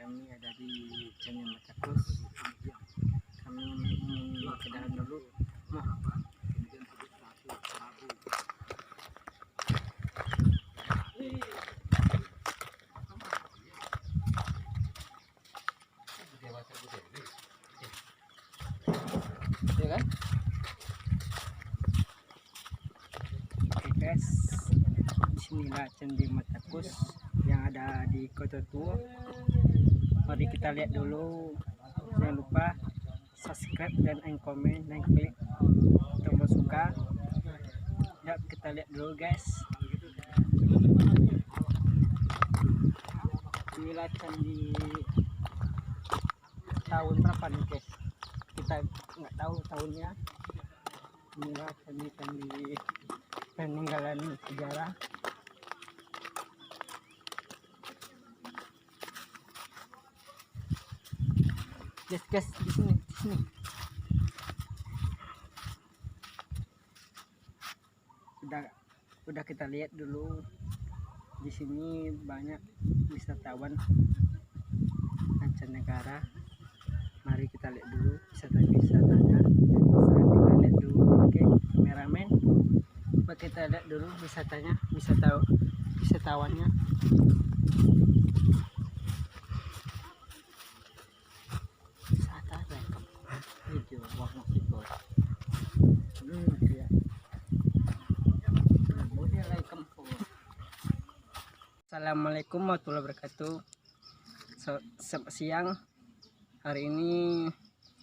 kami ada di Candi Matakus. Kami ingin ke dalam dulu. Ya kan? Oke guys, disinilah Candi Matakus yang ada di Kota Tua. Mari kita lihat dulu. Jangan lupa subscribe dan komen dan klik tombol suka. Yuk kita lihat dulu guys. Inilah candi tahun berapa nih guys? Kita nggak tahu tahunnya. Inilah candi-candi peninggalan sejarah. Guys, di sini. Udah kita lihat dulu. Di sini banyak wisatawan mancanegara. Mari kita lihat dulu wisatanya. Kita lihat dulu. Oke, kameramen. Coba kita lihat dulu wisatawannya. Assalamualaikum warahmatullahi wabarakatuh. Selamat siang. Hari ini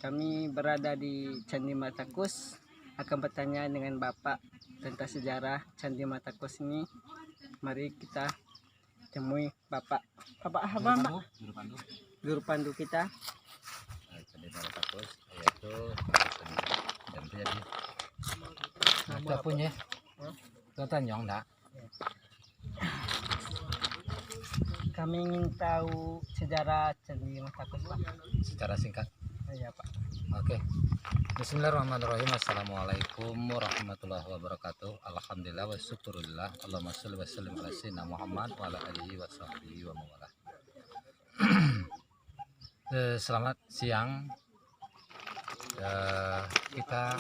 kami berada di Candi Matakus, akan bertanya dengan Bapak tentang sejarah Candi Matakus ini. Mari kita temui Bapak. Guru pandu kita. Candi Matakus yaitu dan jadi apa punya Tanyong enggak? Kami ingin tahu sejarah Candi Matakus, Pak. Secara singkat. Ya, Pak. Oke. Bismillahirrahmanirrahim. Assalamualaikum warahmatullahi wabarakatuh. Alhamdulillah wa syukurillah. Allahumma sholli wa sallim ala sayyidina Muhammad wa ala alihi wa sahbihi wa mawala. Selamat siang. Kita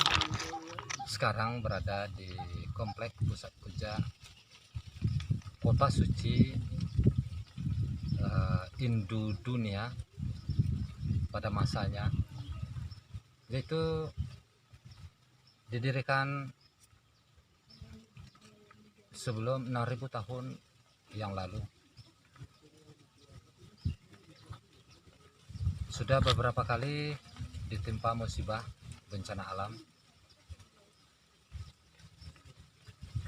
sekarang berada di kompleks pusat puja Kota Suci Hindu dunia pada masanya, yaitu didirikan sebelum 6000 tahun yang lalu. Sudah beberapa kali ditimpa musibah bencana alam,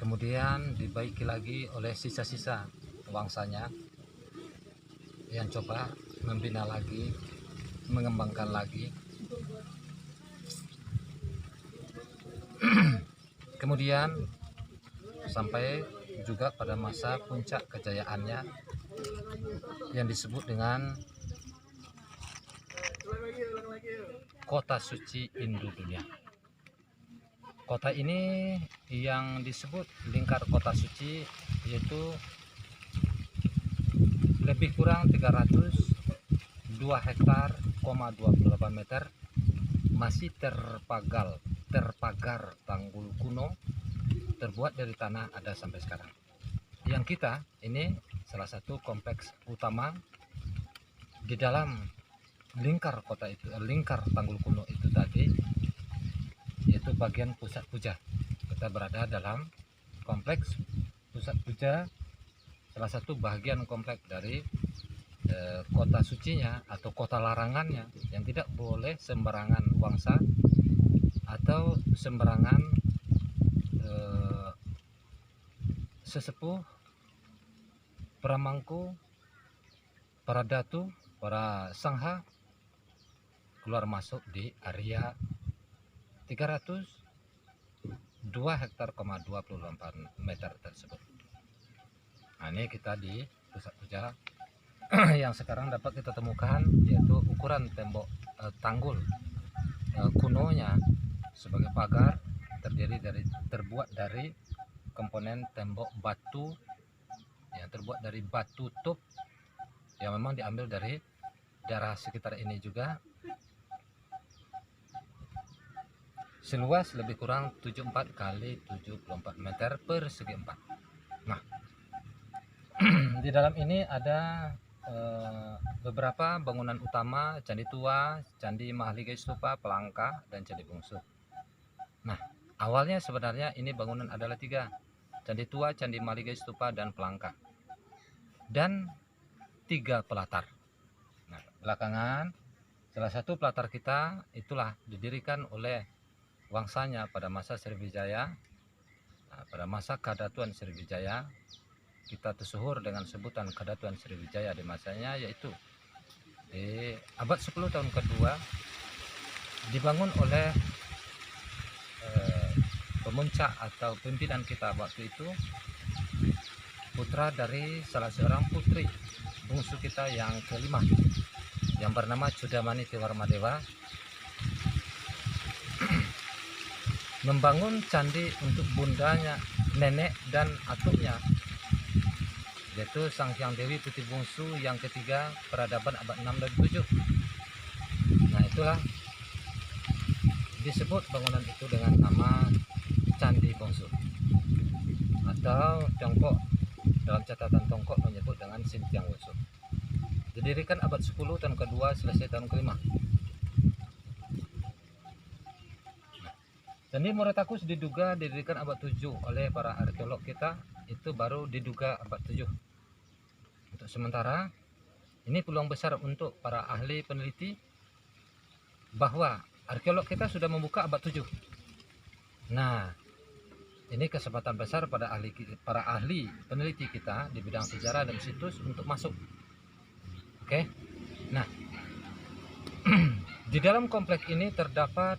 kemudian dibaiki lagi oleh sisa-sisa bangsanya yang coba membina lagi, mengembangkan lagi. Kemudian sampai juga pada masa puncak kejayaannya yang disebut dengan Kota Suci Hindu Dunia. Kota ini yang disebut lingkar Kota Suci yaitu lebih kurang 302 hektar, 28 meter, masih terpagar tanggul kuno terbuat dari tanah ada sampai sekarang. Yang kita ini salah satu kompleks utama di dalam lingkar kota itu, lingkar tanggul kuno itu tadi, yaitu bagian pusat puja. Kita berada dalam kompleks pusat puja, salah satu bagian kompleks dari kota sucinya atau kota larangannya, yang tidak boleh sembarangan wangsa atau sembarangan sesepuh, pramangku, para datu, para sangha keluar masuk di area 302 hektar, 28 meter tersebut. Nah, ini kita di pusat puja yang sekarang dapat kita temukan, yaitu ukuran tembok tanggul kunonya sebagai pagar terbuat dari komponen tembok batu yang terbuat dari batu tup yang memang diambil dari daerah sekitar ini juga seluas lebih kurang 74 kali 74 meter persegi 4. Nah, di dalam ini ada beberapa bangunan utama, Candi Tua, Candi Mahaligai Stupa, Pelangka, dan Candi Bungsu. Nah, awalnya sebenarnya ini bangunan adalah 3, Candi Tua, Candi Mahaligai Stupa, dan Pelangka, dan 3 pelatar. Nah, belakangan salah satu pelatar kita itulah didirikan oleh wangsanya pada masa Sriwijaya. Nah, pada masa Kadatuan Sriwijaya, kita tersuhur dengan sebutan Kadatuan Sriwijaya di masanya, yaitu di abad 10 tahun kedua dibangun oleh pemuncak atau pimpinan kita waktu itu, putra dari salah seorang putri bungsu kita yang kelima, yang bernama Cudamani Tiwarmadewa, membangun candi untuk bundanya, nenek dan atuknya, yaitu Sang Hyang Dewi Putri Bungsu yang ketiga, peradaban abad 6 dan 7. Nah, itulah disebut bangunan itu dengan nama Candi Bungsu, atau Tiongkok dalam catatan Tiongkok menyebut dengan Sintiang Bungsu. Didirikan abad 10 tahun kedua, selesai tahun kelima. Candi Muaratakus diduga didirikan abad 7 oleh para arkeolog kita, itu baru diduga abad 7. Untuk sementara ini peluang besar untuk para ahli peneliti bahwa arkeolog kita sudah membuka abad 7. Nah, ini kesempatan besar pada para ahli peneliti kita di bidang sejarah dan situs untuk masuk. Oke. Nah, di dalam kompleks ini terdapat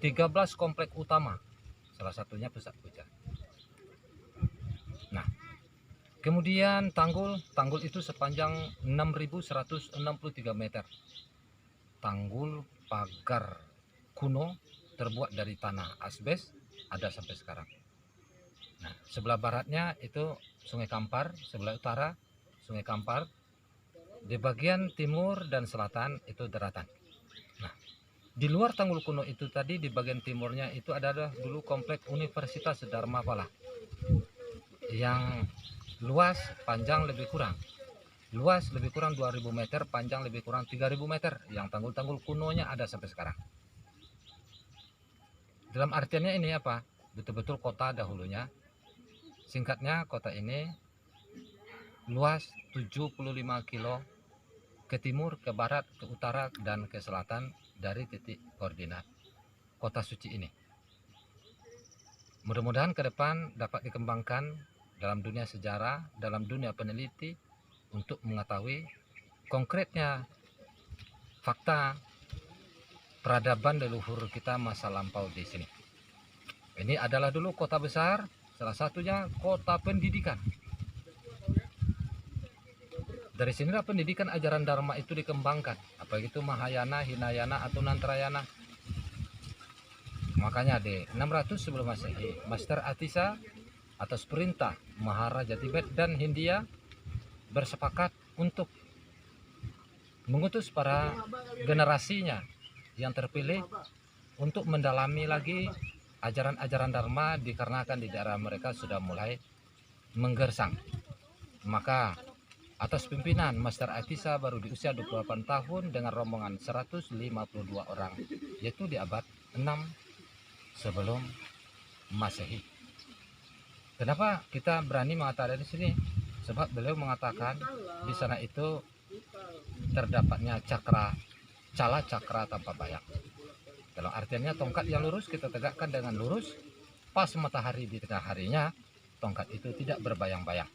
13 kompleks utama, salah satunya pusat puja. Nah, kemudian tanggul itu sepanjang 6.163 meter. Tanggul pagar kuno terbuat dari tanah asbes ada sampai sekarang. Nah, sebelah baratnya itu Sungai Kampar, sebelah utara Sungai Kampar, di bagian timur dan selatan itu daratan. Nah, di luar tanggul kuno itu tadi, di bagian timurnya itu ada dulu kompleks Universitas Dharmapala yang luas panjang lebih kurang 2.000 meter, panjang lebih kurang 3.000 meter, yang tanggul-tanggul kunonya ada sampai sekarang. Dalam artiannya ini apa? Betul-betul kota dahulunya. Singkatnya, kota ini luas 75 kilo ke timur, ke barat, ke utara, dan ke selatan dari titik koordinat kota suci ini. Mudah-mudahan ke depan dapat dikembangkan dalam dunia sejarah, dalam dunia peneliti, untuk mengetahui konkretnya fakta peradaban leluhur kita masa lampau di sini. Ini adalah dulu kota besar, salah satunya kota pendidikan. Dari sinilah pendidikan ajaran Dharma itu dikembangkan, apalagi itu Mahayana, Hinayana, atau Nantrayana. Makanya di 600 sebelum Masehi, Master Atisa atas perintah Maharaja Tibet dan Hindia bersepakat untuk mengutus para generasinya yang terpilih untuk mendalami lagi ajaran-ajaran Dharma, dikarenakan di daerah mereka sudah mulai menggersang. Maka atas pimpinan Master Atisa baru di usia 28 tahun dengan rombongan 152 orang, yaitu di abad 6 sebelum Masehi. Kenapa kita berani mengatakan di sini? Sebab beliau mengatakan di sana itu terdapatnya cala cakra tanpa bayang. Dalam artiannya tongkat yang lurus kita tegakkan dengan lurus, pas matahari di tengah harinya, tongkat itu tidak berbayang-bayang.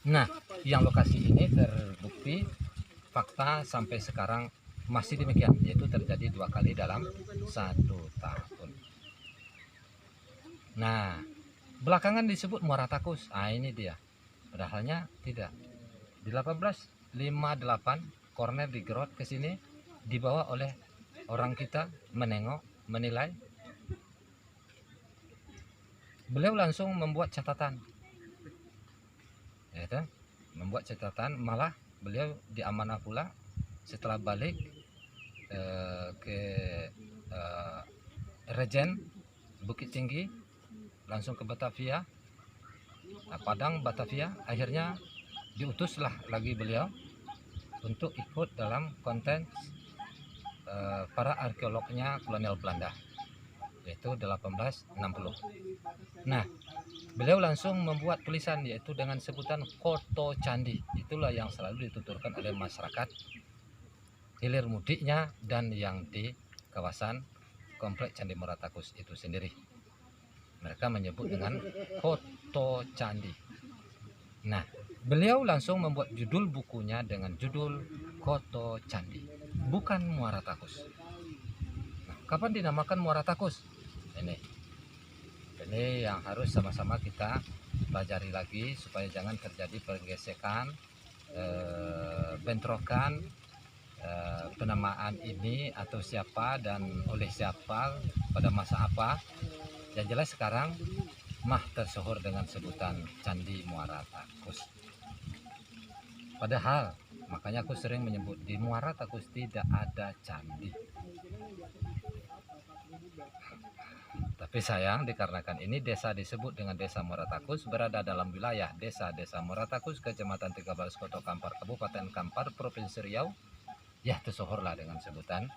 Nah, yang lokasi ini terbukti fakta sampai sekarang masih demikian, yaitu terjadi 2 kali dalam 1 tahun. Nah, belakangan disebut Muaratakus. Ini dia. Padahalnya tidak. Di 1858 Corner di Grot ke sini dibawa oleh orang kita, menengok, menilai. Beliau langsung membuat catatan. Yaitu membuat catatan, malah beliau diamanah pula setelah balik ke Regen Bukit Tinggi, langsung ke Batavia, Padang Batavia. Akhirnya diutuslah lagi beliau untuk ikut dalam konten para arkeolognya kolonial Belanda, yaitu 1860. Nah, beliau langsung membuat tulisan yaitu dengan sebutan Koto Candi. Itulah yang selalu dituturkan oleh masyarakat hilir mudiknya dan yang di kawasan komplek Candi Muara Takus itu sendiri. Mereka menyebut dengan Koto Candi. Nah, beliau langsung membuat judul bukunya dengan judul Koto Candi, bukan Muara Takus. Nah, kapan dinamakan Muara Takus? Ini yang harus sama-sama kita pelajari lagi supaya jangan terjadi pergesekan, bentrokan, penamaan ini atau siapa dan oleh siapa pada masa apa. Yang jelas sekarang mah tersohor dengan sebutan Candi Muara Takus. Padahal makanya aku sering menyebut di Muara Takus tidak ada candi. Tapi sayang dikarenakan ini desa disebut dengan Desa Muara Takus, berada dalam wilayah Desa Muara Takus, Kecamatan 13 Kota Kampar, Kabupaten Kampar, Provinsi Riau, ya tersohorlah dengan sebutan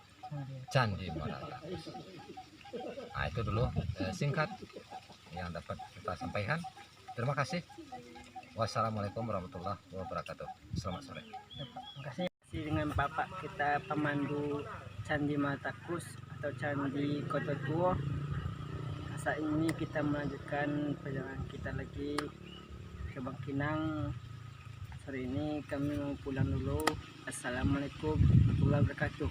Candi Muara Takus. Nah, itu dulu singkat yang dapat kita sampaikan. Terima kasih. Wassalamualaikum warahmatullahi wabarakatuh. Selamat sore. Terima kasih dengan Bapak kita pemandu Candi Muara Takus atau Candi Kota Tua. Saat ini kita melanjutkan perjalanan kita lagi ke Bangkinang. Sore ini kami mau pulang dulu. Assalamualaikum warahmatullahi wabarakatuh.